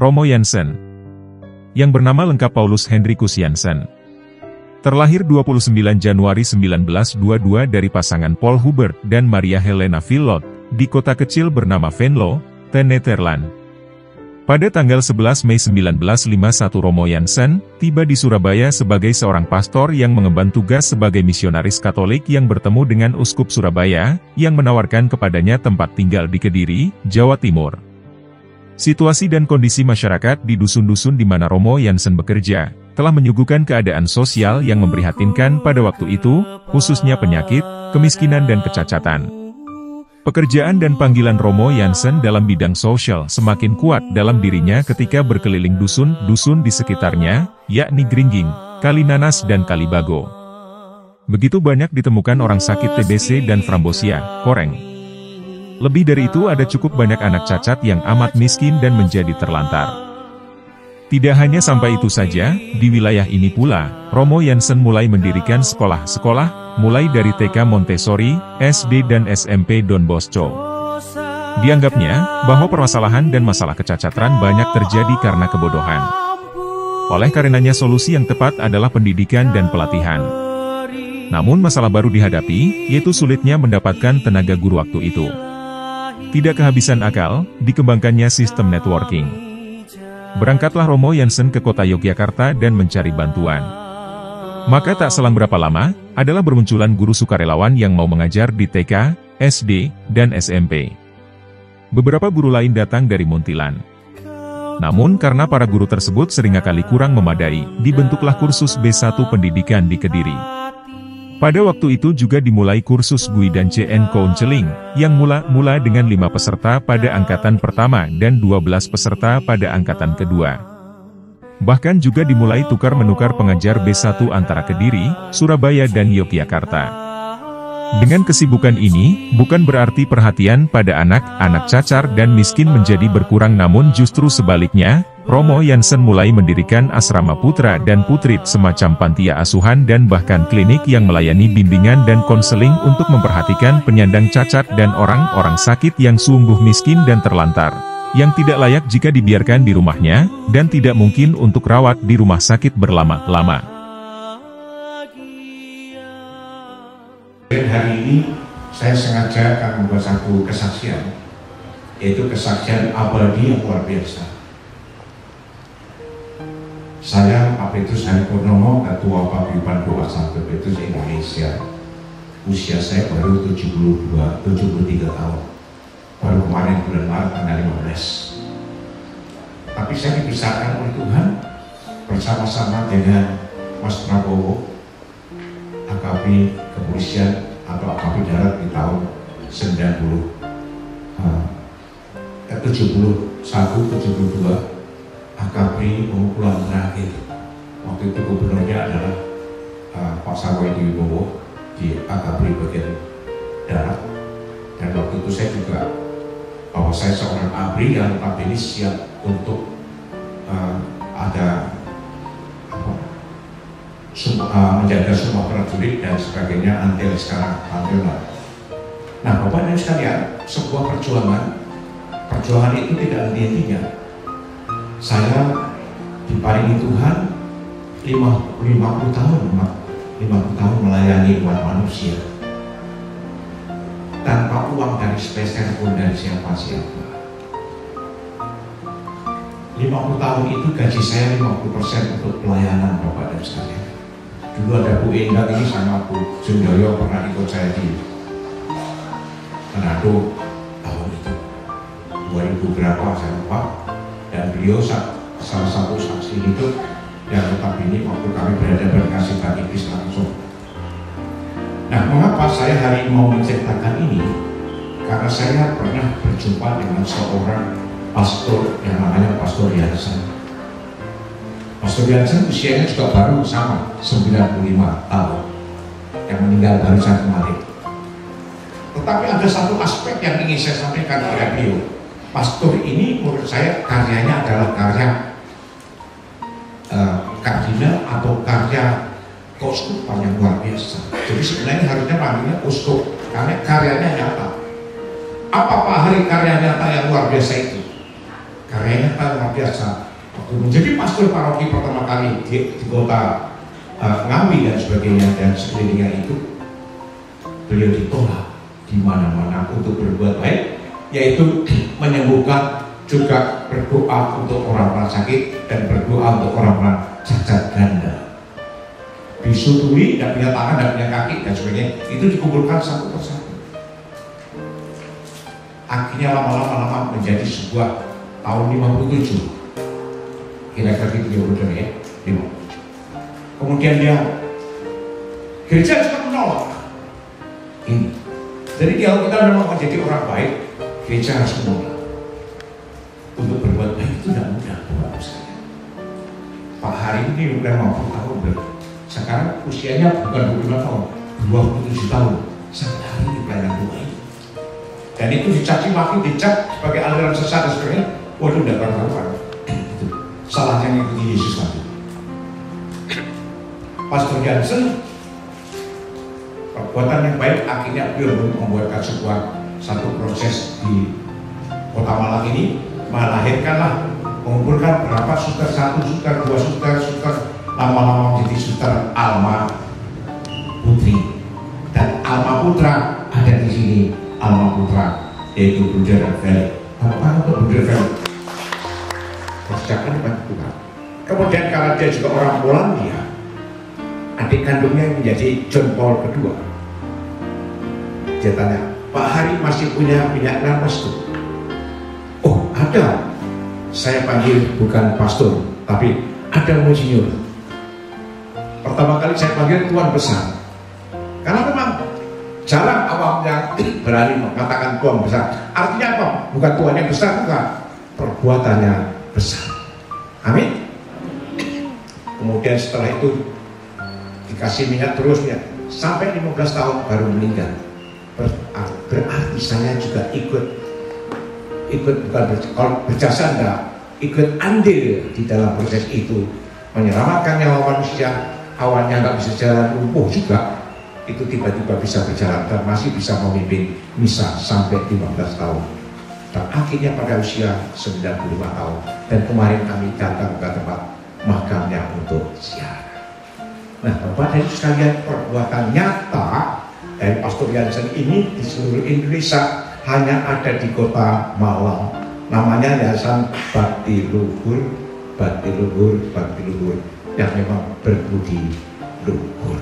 Romo Jansen, yang bernama lengkap Paulus Hendrikus Jansen. Terlahir 29 Januari 1922 dari pasangan Paul Hubert dan Maria Helena Villot, di kota kecil bernama Venlo, Nederland. Pada tanggal 11 Mei 1951 Romo Jansen tiba di Surabaya sebagai seorang pastor yang mengemban tugas sebagai misionaris Katolik yang bertemu dengan Uskup Surabaya, yang menawarkan kepadanya tempat tinggal di Kediri, Jawa Timur. Situasi dan kondisi masyarakat di dusun-dusun di mana Romo Jansen bekerja, telah menyuguhkan keadaan sosial yang memprihatinkan pada waktu itu, khususnya penyakit, kemiskinan dan kecacatan. Pekerjaan dan panggilan Romo Jansen dalam bidang sosial semakin kuat dalam dirinya ketika berkeliling dusun-dusun di sekitarnya, yakni Gringging, Kalinanas dan Kalibago. Begitu banyak ditemukan orang sakit TBC dan Frambosia, Koreng. Lebih dari itu ada cukup banyak anak cacat yang amat miskin dan menjadi terlantar. Tidak hanya sampai itu saja, di wilayah ini pula, Romo Jansen mulai mendirikan sekolah-sekolah, mulai dari TK Montessori, SD dan SMP Don Bosco. Dianggapnya, bahwa permasalahan dan masalah kecacatan banyak terjadi karena kebodohan. Oleh karenanya solusi yang tepat adalah pendidikan dan pelatihan. Namun masalah baru dihadapi, yaitu sulitnya mendapatkan tenaga guru waktu itu. Tidak kehabisan akal, dikembangkannya sistem networking. Berangkatlah Romo Jansen ke kota Yogyakarta dan mencari bantuan. Maka tak selang berapa lama, adalah bermunculan guru sukarelawan yang mau mengajar di TK, SD, dan SMP. Beberapa guru lain datang dari Muntilan. Namun karena para guru tersebut seringkali kurang memadai, dibentuklah kursus B1 pendidikan di Kediri. Pada waktu itu juga dimulai kursus GUI dan CN Counseling, yang mula dengan 5 peserta pada angkatan pertama dan 12 peserta pada angkatan kedua. Bahkan juga dimulai tukar-menukar pengajar B1 antara Kediri, Surabaya dan Yogyakarta. Dengan kesibukan ini, bukan berarti perhatian pada anak-anak cacar dan miskin menjadi berkurang, namun justru sebaliknya, Romo Jansen mulai mendirikan asrama putra dan putri, semacam panti asuhan dan bahkan klinik yang melayani bimbingan dan konseling untuk memperhatikan penyandang cacat dan orang-orang sakit yang sungguh miskin dan terlantar, yang tidak layak jika dibiarkan di rumahnya, dan tidak mungkin untuk rawat di rumah sakit berlama-lama. Hari ini saya sengaja akan membuat satu kesaksian, yaitu kesaksian abadi yang luar biasa. Saya, Pak Petrus Hari Purnomo, Ketua Paguyuban Doa Santo Petrus Indonesia. Usia saya baru 73 tahun. Baru kemarin bulan Maret tanggal 15. Tapi saya dibesarkan oleh Tuhan bersama-sama dengan Mas Prabowo, AKP Kepolisian atau AKP Darat di tahun 71-72. AKP pengumpulan terakhir. Waktu itu gubernurnya adalah Pak Sarwoedi Wibowo di AKP bagian darat. Dan waktu itu saya juga, bahwa saya seorang ABRI yang notabene siap untuk menjaga semua prajurit dan sebagainya until sekarang. Nah, Bapak dan sekalian, sebuah perjuangan itu tidak henti-hentinya. Saya diparingi Tuhan 50 tahun melayani umat manusia tanpa uang dari spesial pun dari siapa-siapa. 50 tahun itu gaji saya 50% untuk pelayanan Bapak dan sekalian. Dulu ada Bu Endang ini sama Bu Jundoyo pernah ikut saya di Manado tahun itu 2000 berapa saya lupa. Dan beliau salah satu saksi hidup yang notabene waktu kami berada berkasih Pak Iblis langsung. Nah, mengapa saya hari ini mau menceritakan ini? Karena saya pernah berjumpa dengan seorang pastor yang namanya Pastor Jansen. Pastor Jansen usianya juga baru sama, 95 tahun, yang meninggal barusan kemarin. Tetapi ada satu aspek yang ingin saya sampaikan kepada beliau. Pastor ini menurut saya karyanya adalah karya kardinal atau karya keuskupan yang luar biasa. Jadi sebenarnya harusnya panggilnya uskup karena karyanya nyata. Apa Pak Hari karya nyata yang luar biasa itu? karyanya luar biasa. Waktu menjadi pastor paroki pertama kali di kota Ngawi dan sebagainya dan sekelilingnya itu, beliau ditolak di mana-mana untuk berbuat baik, yaitu menyembuhkan, juga berdoa untuk orang-orang sakit dan berdoa untuk orang-orang cacat ganda, disutui, tidak punya tangan, tidak punya kaki dan sebagainya, itu dikumpulkan satu persatu. Akhirnya lama-lama menjadi sebuah tahun 57, kira-kira gitu ya udah ya, 57. Kemudian dia gereja juga menolak ini. Jadi kalau kita memang menjadi orang baik, gereja harus menolak. Untuk berbuat baik itu tidak mudah buat saya. Pak Hari ini udah 50 tahun sekarang usianya bukan 25 tahun, 27 tahun. Sampai hari ini pelayanan doa itu. Dan itu dicaci maki, dicap sebagai aliran sesat dan sebagainya. Waduh, tidak karuan. Itu salahnya mengikuti Yesus lagi. Pastor Jansen, perbuatan yang baik akhirnya beliau membuatkan satu proses di Kota Malang ini, melahirkanlah, mengumpulkan berapa suster, 1 suster, 2 suster, lama-lama menjadi suster Alma Putri dan Alma Putra ada di sini. Alma Putra yaitu Bruder Valley. Apa untuk Bruder Valley? Kerjakan depan Tuhan. Kemudian karena dia juga orang Polandia, adik kandungnya menjadi John Paul II. Dia tanya, Pak Hari masih punya minyak napas tuh? Oh ada. Saya panggil bukan pastor, tapi ada monsinyur. Pertama kali saya panggil Tuan Besar, karena memang jarang awam yang berani mengatakan Tuan Besar. Artinya apa? Bukan Tuan yang besar, bukan. Perbuatannya besar. Amin. Kemudian setelah itu dikasih minyak terus ya, sampai 15 tahun baru meninggal. Berarti saya juga ikut bukan berjasa enggak, ikut andil di dalam proses itu, menyelamatkan nyawa manusia. Awalnya nggak bisa jalan, lumpuh juga, itu tiba-tiba bisa berjalan dan masih bisa memimpin misa sampai 15 tahun. Dan akhirnya pada usia 95 tahun. Dan kemarin kami datang ke tempat makamnya untuk ziarah. Nah, Bapak dan Ibu sekalian, perbuatan nyata dari Pastor Jansen ini di seluruh Indonesia hanya ada di Kota Malang. Namanya Yayasan Bakti Luhur yang memang berbudi luhur.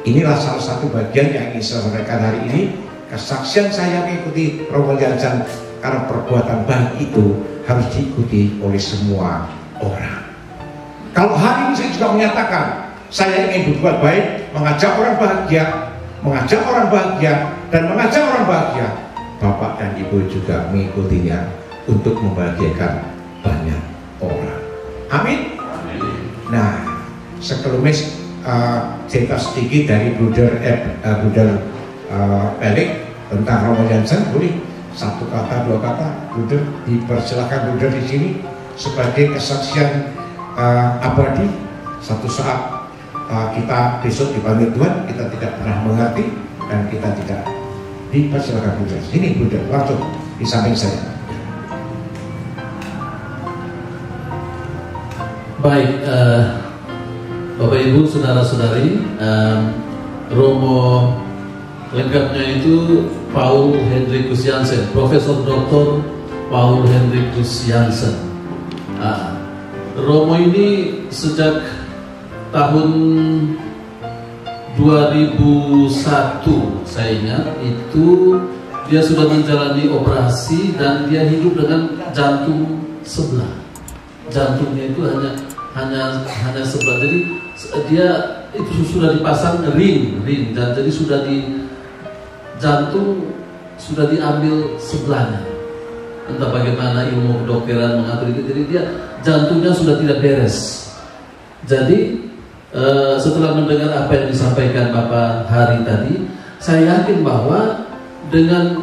Inilah salah satu bagian yang ingin saya sampaikan hari ini. Kesaksian saya mengikuti Romo Jansen karena perbuatan baik itu harus diikuti oleh semua orang. Kalau hari ini saya juga menyatakan saya ingin berbuat baik, mengajak orang bahagia, dan mengajak orang bahagia, Bapak dan Ibu juga mengikutinya untuk membahagiakan banyak orang. Amin. Nah, sekelemis cerita sedikit dari Bruder Pelik tentang Romo Jansen. Boleh 1 kata, 2 kata, Bruder, dipersilakan Bruder di sini sebagai kesaksian abadi. Satu saat kita besok dipanggil Tuhan, kita tidak pernah mengerti dan kita tidak. Dipersilakan Bruder. Sini Bruder, langsung di samping saya. Baik, Bapak Ibu, saudara-saudari, Romo lengkapnya itu Paul Hendrikus Jansen, Profesor Dr. Paul Hendrikus Jansen. Romo ini sejak tahun 2001 saya ingat itu dia sudah menjalani operasi dan dia hidup dengan jantung sebelah. Jantungnya itu hanya sebelah. Jadi dia itu sudah dipasang ring dan jadi sudah di jantung sudah diambil sebelahnya. Entah bagaimana ilmu kedokteran mengatur itu. Jadi dia jantungnya sudah tidak beres. Jadi setelah mendengar apa yang disampaikan Bapak Hari tadi, saya yakin bahwa dengan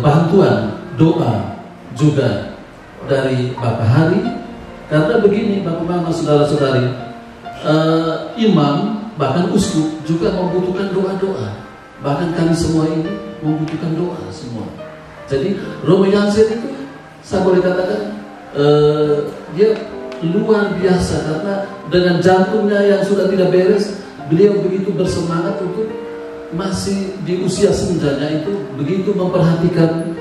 bantuan doa juga dari Bapak Hari, karena begini Bapak Mama, saudara-saudari, imam bahkan uskup juga membutuhkan doa-doa. Bahkan kami semua ini membutuhkan doa semua. Jadi Romo Jansen itu saya boleh katakan dia luar biasa, karena dengan jantungnya yang sudah tidak beres, beliau begitu bersemangat untuk masih di usia senjanya itu begitu memperhatikan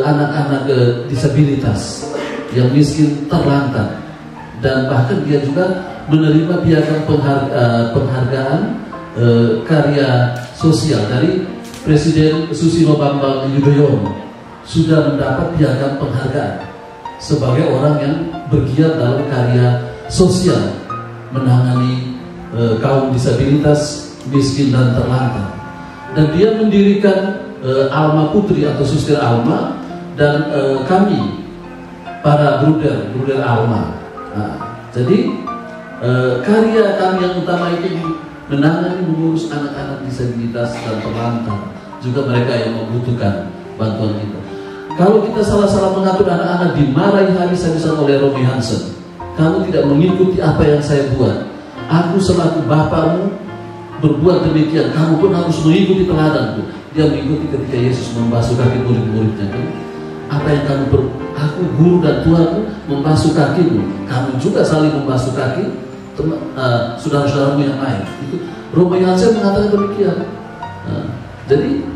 anak-anak disabilitas yang miskin terlantar, dan bahkan dia juga menerima piagam penghargaan karya sosial dari Presiden Susilo Bambang Yudhoyono. Sudah mendapat piagam penghargaan sebagai orang yang bergiat dalam karya sosial menangani kaum disabilitas, miskin dan terlantar. Dan dia mendirikan Alma Putri atau Suster Alma, dan kami para bruder Alma. Nah, jadi karya kami yang utama itu menangani, mengurus anak-anak disabilitas dan terlantar, juga mereka yang membutuhkan bantuan kita. Kalau kita salah-salah mengatur anak-anak, dimarahi habis-habisan oleh Romy Hansen. Kamu tidak mengikuti apa yang saya buat. Aku selaku bapakmu berbuat demikian, kamu pun harus mengikuti teladanku. Dia mengikuti ketika Yesus membasuh kaki murid-muridnya. Apa yang kamu aku guru dan Tuhanmu membasuh kakimu, kamu juga saling membasuh kaki saudara-saudaramu yang lain. Itu Romy Hansen mengatakan demikian. Jadi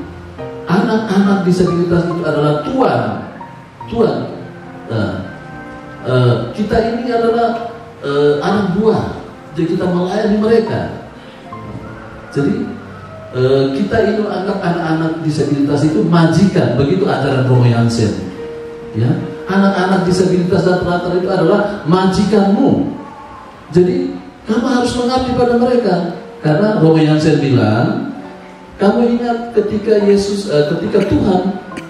anak-anak disabilitas itu adalah Tuhan. Kita ini adalah anak buah, jadi kita melayani mereka. Jadi kita ini anggap anak-anak disabilitas itu majikan, begitu ajaran Romy Hansen. Ya, anak-anak disabilitas dan terlantar itu adalah majikanmu. Jadi kamu harus mengabdi pada mereka, karena Romy Hansen bilang, kamu ingat ketika ketika Tuhan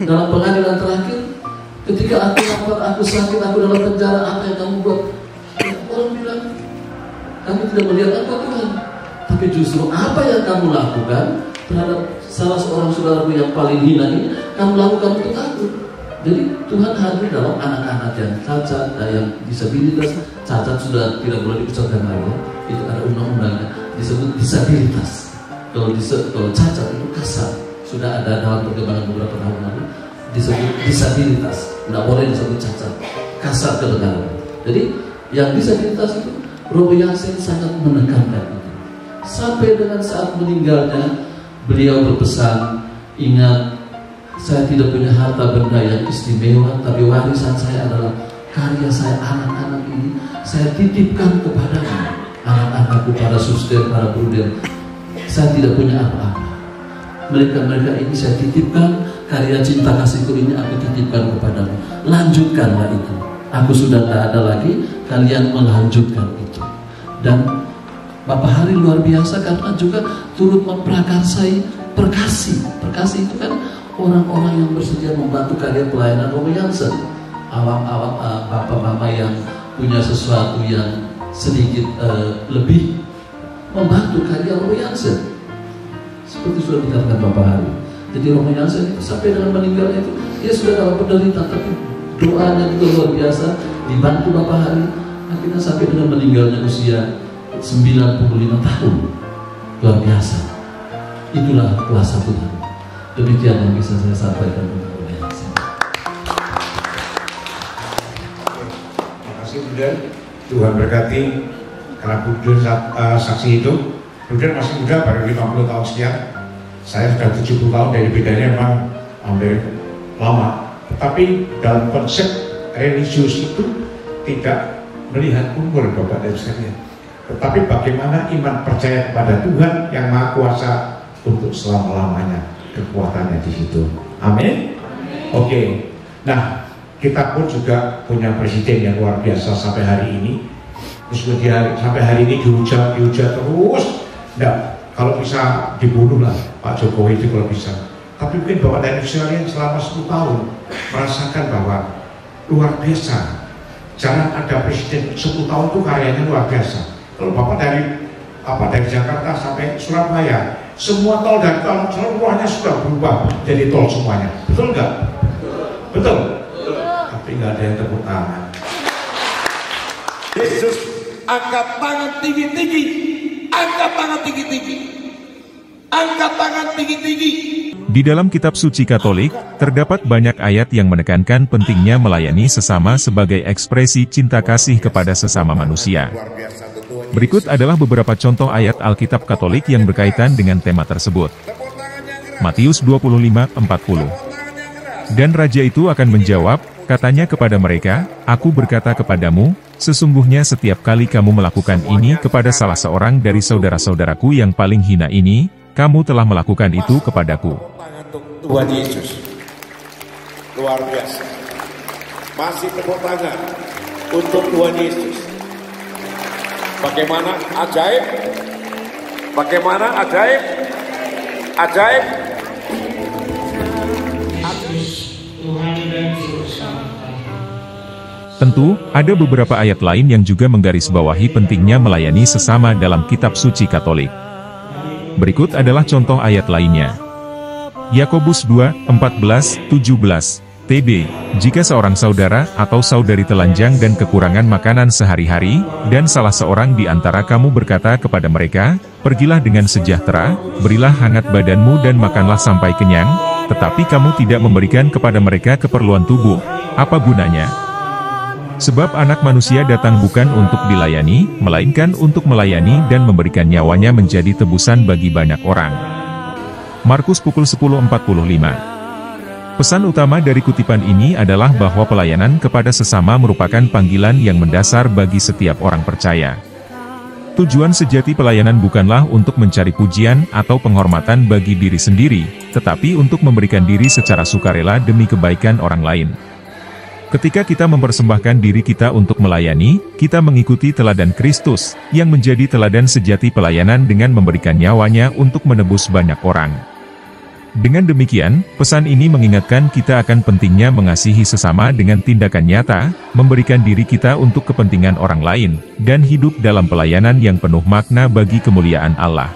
dalam pengadilan terakhir, ketika aku lapar, aku sakit, aku dalam penjara, apa yang kamu buat? Orang bilang, kamu tidak melihat apa Tuhan, tapi justru apa yang kamu lakukan terhadap salah seorang saudaramu yang paling hina ini, kamu lakukan untuk aku. Jadi Tuhan hadir dalam anak-anak yang cacat, yang disabilitas. Cacat sudah tidak boleh diucapkan lagi, itu ada undang-undangnya, disebut disabilitas. Kalau cacat itu kasar, sudah ada dalam perkembangan beberapa tahun lalu, disebut disabilitas, tidak boleh disebut cacat, kasar kedengaran. Jadi yang disabilitas itu Romy Hansen sangat menekankan itu. Sampai dengan saat meninggalnya, beliau berpesan, ingat, saya tidak punya harta benda yang istimewa, tapi warisan saya adalah karya saya, anak-anak ini saya titipkan kepadamu, anak-anakku, para suster, para bruder. Saya tidak punya apa-apa. Mereka ini saya titipkan, karya cinta kasihku ini aku titipkan kepadamu. Lanjutkanlah itu. Aku sudah tidak ada lagi, kalian melanjutkan itu. Dan Bapak Hari luar biasa karena juga turut memprakarsai Perkasi. Perkasi itu kan orang-orang yang bersedia membantu karya pelayanan Romy Hansen. Awam-awam bapak mama yang punya sesuatu yang sedikit lebih membantu karya Romy Hansen. Seperti sudah dikatakan Bapak Hari. Jadi Romy Hansen itu sampai dengan meninggalnya itu, dia sudah dalam penderitaan, tapi doanya juga luar biasa, dibantu Bapak Hari. Akhirnya sampai dengan meninggalnya usia 95 tahun. Luar biasa. Itulah kuasa Tuhan. Demikian yang bisa saya sampaikan untuk Romy Hansen. Terima kasih Bunda. Tuhan berkati. Karena Bunda saksi itu, Bunda masih muda, baru 50 tahun sekian. Saya sudah 70 tahun, dari bedanya memang hampir lama. Tetapi dalam konsep religius itu tidak melihat umur Bapak dan sekalian. Tetapi bagaimana iman percaya kepada Tuhan yang Maha Kuasa untuk selama-lamanya, kekuatannya di situ. Amin. Oke. Nah, kita pun juga punya presiden yang luar biasa sampai hari ini. Terus sampai hari ini dihujat terus. Nah, kalau bisa dibunuh lah Pak Jokowi itu kalau bisa. Tapi mungkin Bapak dan Ibu sekalian selama 10 tahun merasakan bahwa luar biasa. Jangan ada presiden 10 tahun itu karyanya luar biasa. Kalau Bapak dari Jakarta sampai Surabaya, semua tol dan tol seluruhnya sudah berubah jadi tol semuanya. Betul nggak? Betul. Tapi nggak ada yang tepuk tangan. Yesus angkat tangan tinggi-tinggi, angkat tangan tinggi-tinggi, angkat tangan tinggi-tinggi. Di dalam kitab suci Katolik, terdapat banyak ayat yang menekankan pentingnya melayani sesama sebagai ekspresi cinta kasih kepada sesama manusia. Berikut adalah beberapa contoh ayat Alkitab Katolik yang berkaitan dengan tema tersebut. Matius 25:40. Dan raja itu akan menjawab, katanya kepada mereka, "Aku berkata kepadamu, sesungguhnya setiap kali kamu melakukan ini kepada salah seorang dari saudara-saudaraku yang paling hina ini, kamu telah melakukan itu kepadaku." Tuhan Yesus luar biasa. Masih tepuk tangan untuk Tuhan Yesus. Bagaimana ajaib? Bagaimana ajaib? Ajaib. Tentu, ada beberapa ayat lain yang juga menggarisbawahi pentingnya melayani sesama dalam kitab suci Katolik. Berikut adalah contoh ayat lainnya. Yakobus 2:14-17 TB, jika seorang saudara atau saudari telanjang dan kekurangan makanan sehari-hari, dan salah seorang di antara kamu berkata kepada mereka, "Pergilah dengan sejahtera, berilah hangat badanmu dan makanlah sampai kenyang," tetapi kamu tidak memberikan kepada mereka keperluan tubuh, apa gunanya? Sebab Anak Manusia datang bukan untuk dilayani, melainkan untuk melayani dan memberikan nyawanya menjadi tebusan bagi banyak orang. Markus pukul 10.45. Pesan utama dari kutipan ini adalah bahwa pelayanan kepada sesama merupakan panggilan yang mendasar bagi setiap orang percaya. Tujuan sejati pelayanan bukanlah untuk mencari pujian atau penghormatan bagi diri sendiri, tetapi untuk memberikan diri secara sukarela demi kebaikan orang lain. Ketika kita mempersembahkan diri kita untuk melayani, kita mengikuti teladan Kristus, yang menjadi teladan sejati pelayanan dengan memberikan nyawanya untuk menebus banyak orang. Dengan demikian, pesan ini mengingatkan kita akan pentingnya mengasihi sesama dengan tindakan nyata, memberikan diri kita untuk kepentingan orang lain, dan hidup dalam pelayanan yang penuh makna bagi kemuliaan Allah.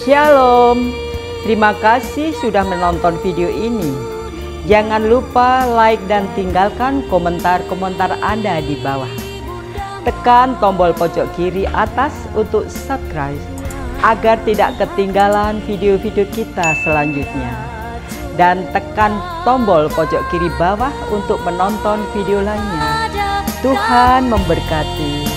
Shalom, terima kasih sudah menonton video ini. Jangan lupa like dan tinggalkan komentar-komentar Anda di bawah. Tekan tombol pojok kiri atas untuk subscribe, agar tidak ketinggalan video-video kita selanjutnya. Dan tekan tombol pojok kiri bawah untuk menonton video lainnya. Tuhan memberkati.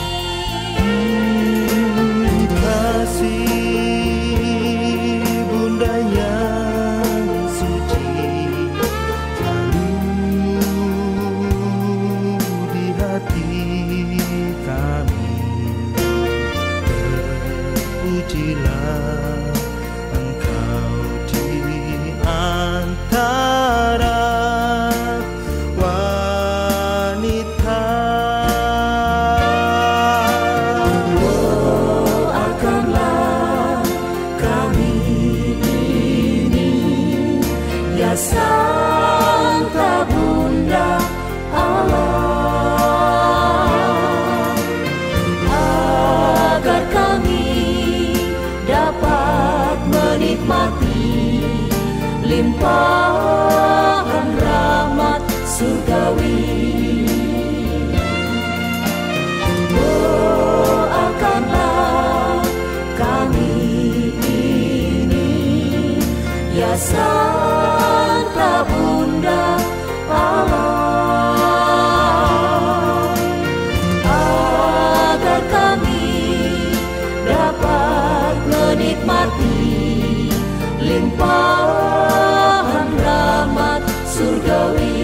Santa Bunda Allah, agar kami dapat menikmati limpahan rahmat surgawi. Santa Bunda Allah, agar kami dapat menikmati limpahan rahmat surgawi